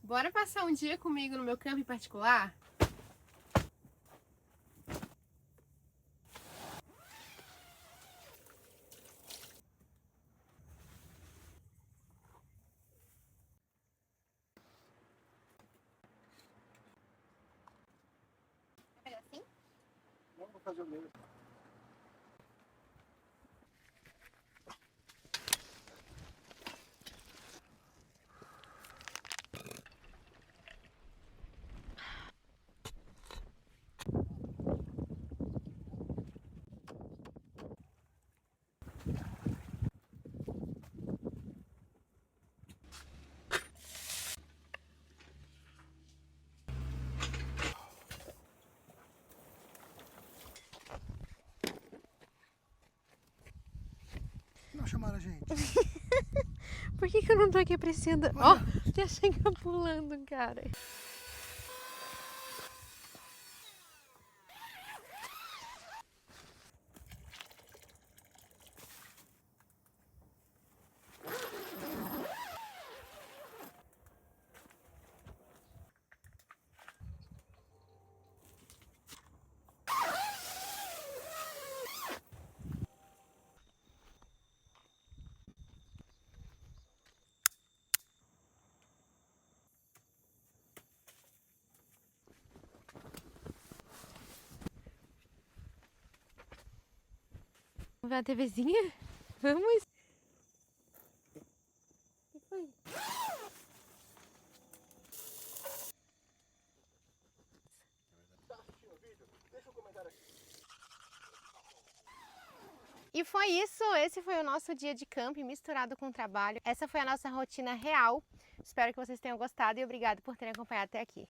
Bora passar um dia comigo no meu campo particular? Vai pegar assim? Não vou fazer o mesmo. Não chamaram a gente. Por que eu não tô aqui apreciando? Ó, tem a chega pulando, cara. Vamos ver a TVzinha? Vamos? O que foi? Deixa eu comentar aqui. E foi isso, esse foi o nosso dia de camping misturado com trabalho. Essa foi a nossa rotina real. Espero que vocês tenham gostado e obrigado por terem acompanhado até aqui.